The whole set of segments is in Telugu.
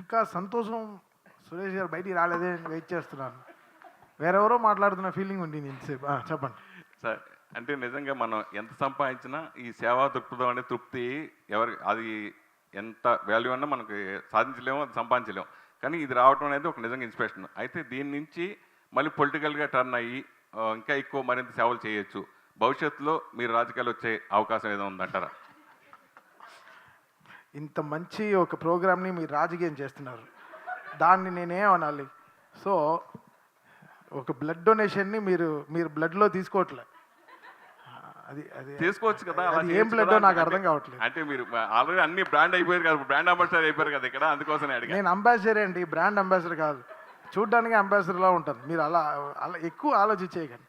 ఇంకా సంతోషం సురేష్ గారు బయటికి రాలేదే వెయిట్ చేస్తున్నాను. వేరెవరో మాట్లాడుతున్న ఫీలింగ్ ఉంది ఇంతసేపు. చెప్పండి సార్. అంటే నిజంగా మనం ఎంత సంపాదించినా ఈ సేవా దృక్పథం అనే తృప్తి అది ఎంత వాల్యూ అన్నా మనకి సాధించలేము, అది సంపాదించలేము. కానీ ఇది రావడం అనేది ఒక నిజంగా ఇన్స్పిరేషన్. అయితే దీని నుంచి మళ్ళీ పొలిటికల్గా టర్న్ అయ్యి ఇంకా ఎక్కువ మరింత సేవలు చేయొచ్చు. భవిష్యత్తులో మీరు రాజకీయాలు వచ్చే అవకాశం ఏదో ఉందంటారా? ఇంత మంచి ఒక ప్రోగ్రామ్ని మీరు రాజకీయం చేస్తున్నారు, దాన్ని నేనేమనాలి? సో ఒక బ్లడ్ డొనేషన్ని మీరు బ్లడ్లో తీసుకోవట్లే, అది అది తీసుకోవచ్చు కదా. అది ఏం బ్లడ్ నాకు అర్థం కావట్లేదు. అంటే మీరు ఆల్రెడీ అన్ని బ్రాండ్ అయిపోయారు కదా, బ్రాండ్ అంబాసిడర్ అయిపోయారు కదా ఇక్కడ, అందుకోసం అడిగాను. నేను అంబాసిడర్ అండి, బ్రాండ్ అంబాసిడర్ కాదు. చూడ్డానికి అంబాసిడర్లా ఉంటాను. మీరు అలా అలా ఎక్కువ ఆలోచించేయకండి.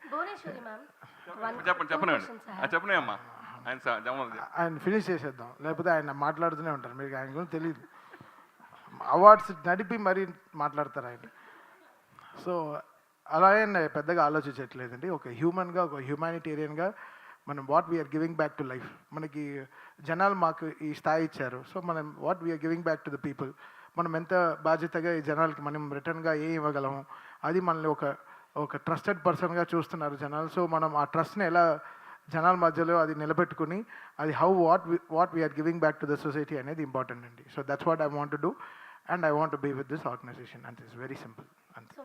చెప్పండి అమ్మా. ఆయన ఫినిష్ చేసేద్దాం, లేకపోతే ఆయన మాట్లాడుతూనే ఉంటారు. మీకు ఆయన గురించి తెలియదు. అవార్డ్స్ నడిపి మరీ మాట్లాడతారు ఆయన. సో అలాగే పెద్దగా ఆలోచించట్లేదండి. ఒక హ్యూమన్గా, ఒక హ్యూమానిటేరియన్గా మనం what we're giving back to life. మనకి జనాలు మాకు ఈ స్థాయి ఇచ్చారు. సో మనం what we're giving back to the people. మనం ఎంత బాధ్యతగా ఈ జనాలకి మనం రిటర్న్గా ఏం ఇవ్వగలము, అది మనల్ని ఒక ట్రస్టెడ్ పర్సన్గా చూస్తున్నారు జనాలు. సో మనం ఆ ట్రస్ట్ని ఎలా జనాల మధ్యలో అది నిలబెట్టుకుని, అది what we're giving back to the society అనేది ఇంపార్టెంట్ అండి. So that's what I want to do and I want to be with this organisation. And it's very simple. అంతే.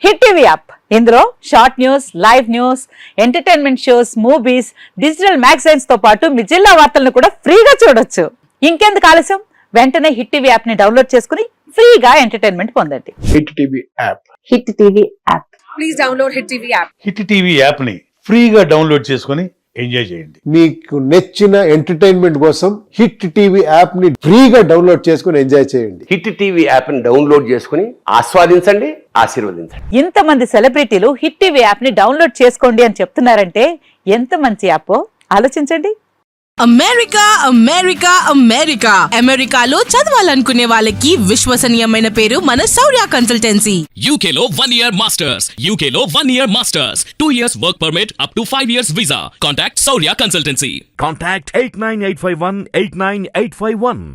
హిట్ టీవీ యాప్, ఇందులో short news, live news, entertainment shows, movies, digital magazines తో పాటు మీ జిల్లా వార్తలను కూడా ఫ్రీగా చూడొచ్చు. ఇంకెందుకు ఆలస్యం, వెంటనే హిట్ టీవీ యాప్ ని డౌన్లోడ్ చేసుకుని ఫ్రీగా ఎంటర్టైన్మెంట్ పొందండి. Hit TV app. Hit TV app. Please download hit TV app. Hit TV app ని ఫ్రీగా డౌన్లోడ్ చేసుకుని ఎంజాయ్ చేయండి. మీకు నచ్చిన ఎంటర్టైన్మెంట్ కోసం హిట్ టీవీ యాప్ ని ఫ్రీగా డౌన్లోడ్ చేసుకుని ఎంజాయ్ చేయండి. హిట్ టీవీ యాప్ ని డౌన్లోడ్ చేసుకుని ఆస్వాదించండి, ఆశీర్వదించండి. ఇంతమంది సెలబ్రిటీలు హిట్ టీవీ యాప్ ని డౌన్లోడ్ చేసుకోండి అని చెప్తున్నారంటే ఎంత మంచి యాప్ ఆలోచించండి. అమెరికా అమెరికా అమెరికా అమెరికాలో చదవాలనుకునే వాళ్ళకి విశ్వసనీయమైన పేరు మన శౌర్య కన్సల్టెన్సీ. UK లో 1 year masters, UK లో 1 year masters, 2 years work permit up to 5 years visa. Contact Saurya Consultancy. Contact 89851 89851.